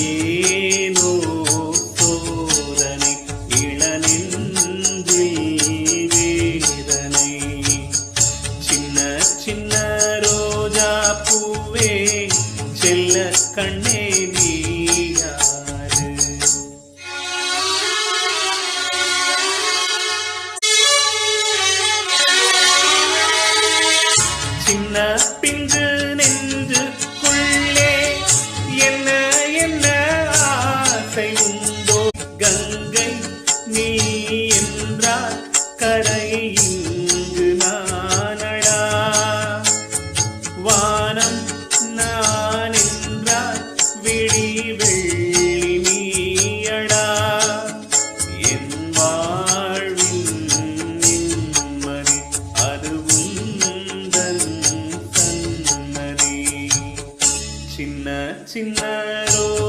ஏனோ சோதனை இளநெஞ்சில் வேதனை. சின்ன சின்ன ரோஜா பூவே செல்ல கண்ணே நீ யாரு? சின்ன பிஞ்சு நெஞ்சுக்குள்ளே என்ன என்ன ஆசை உண்டோ? கங்கை நீ என்றால் கரை இங்கு நானடா. வானம் நான் என்றால் விழி வெள்ளி